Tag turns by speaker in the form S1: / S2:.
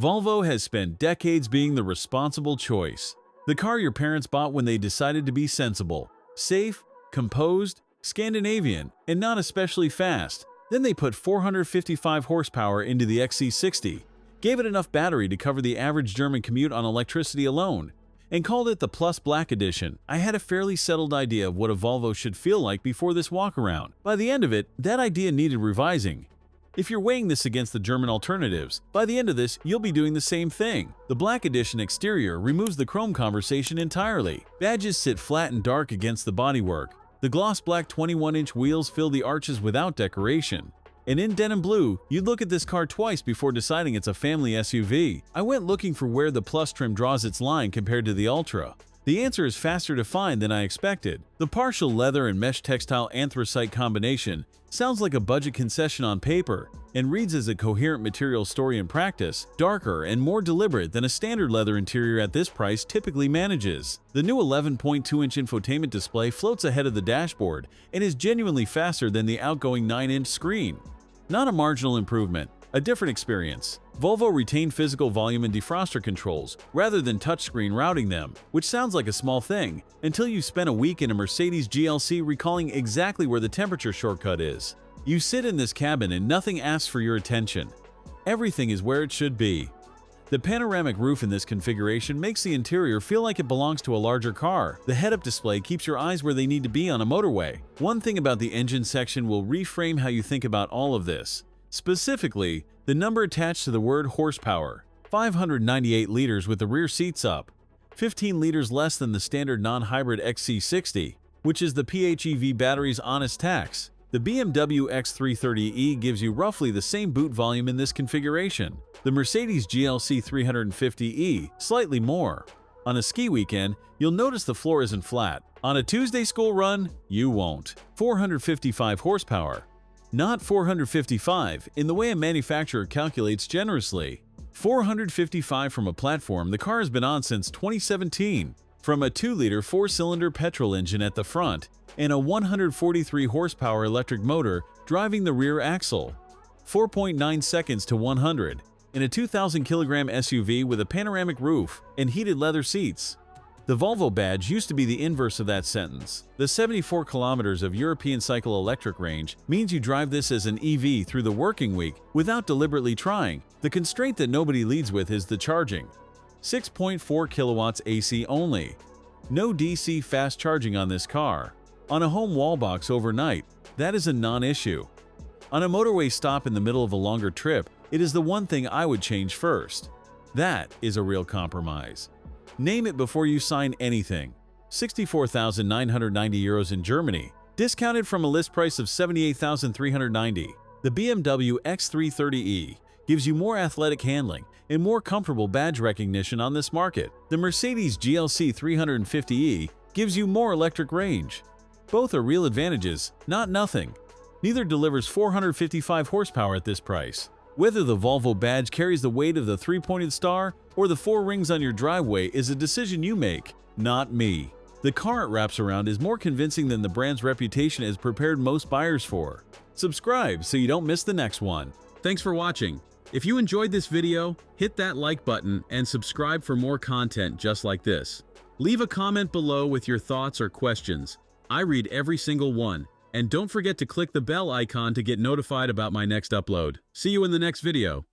S1: Volvo has spent decades being the responsible choice. The car your parents bought when they decided to be sensible, safe, composed, Scandinavian, and not especially fast. Then they put 455 horsepower into the XC60, gave it enough battery to cover the average German commute on electricity alone, and called it the Plus Black Edition. I had a fairly settled idea of what a Volvo should feel like before this walk-around. By the end of it, that idea needed revising. If you're weighing this against the German alternatives, by the end of this, you'll be doing the same thing. The Black Edition exterior removes the chrome conversation entirely. Badges sit flat and dark against the bodywork. The gloss black 21-inch wheels fill the arches without decoration. And in denim blue, you'd look at this car twice before deciding it's a family SUV. I went looking for where the Plus trim draws its line compared to the Ultra. The answer is faster to find than I expected. The partial leather and mesh textile anthracite combination sounds like a budget concession on paper and reads as a coherent material story in practice, darker and more deliberate than a standard leather interior at this price typically manages. The new 11.2-inch infotainment display floats ahead of the dashboard and is genuinely faster than the outgoing 9-inch screen. Not a marginal improvement, a different experience. Volvo retained physical volume and defroster controls, rather than touchscreen routing them, which sounds like a small thing, until you've spent a week in a Mercedes GLC recalling exactly where the temperature shortcut is. You sit in this cabin and nothing asks for your attention. Everything is where it should be. The panoramic roof in this configuration makes the interior feel like it belongs to a larger car. The head-up display keeps your eyes where they need to be on a motorway. One thing about the engine section will reframe how you think about all of this. Specifically, the number attached to the word horsepower. 598 liters with the rear seats up, 15 liters less than the standard non-hybrid XC60, which is the PHEV battery's honest tax. The BMW X330e gives you roughly the same boot volume in this configuration. The Mercedes GLC 350e, slightly more. On a ski weekend, you'll notice the floor isn't flat. On a Tuesday school run, you won't. 455 horsepower. Not 455 in the way a manufacturer calculates generously. 455 from a platform the car has been on since 2017. From a 2-liter 4-cylinder petrol engine at the front and a 143 horsepower electric motor driving the rear axle. 4.9 seconds to 100 in a 2,000 kilogram SUV with a panoramic roof and heated leather seats. The Volvo badge used to be the inverse of that sentence. The 74 kilometers of European cycle electric range means you drive this as an EV through the working week without deliberately trying. The constraint that nobody leads with is the charging. 6.4 kilowatts AC only. No DC fast charging on this car. On a home wall box overnight, that is a non-issue. On a motorway stop in the middle of a longer trip, it is the one thing I would change first. That is a real compromise. Name it before you sign anything. 64,990 euros in Germany, discounted from a list price of 78,390. The BMW X330e gives you more athletic handling and more comfortable badge recognition on this market. The Mercedes GLC 350e gives you more electric range. Both are real advantages, not nothing. Neither delivers 455 horsepower at this price. Whether the Volvo badge carries the weight of the 3-pointed star or the 4 rings on your driveway is a decision you make, not me. The car it wraps around is more convincing than the brand's reputation has prepared most buyers for. Subscribe so you don't miss the next one. Thanks for watching. If you enjoyed this video, hit that like button and subscribe for more content just like this. Leave a comment below with your thoughts or questions. I read every single one. And don't forget to click the bell icon to get notified about my next upload. See you in the next video.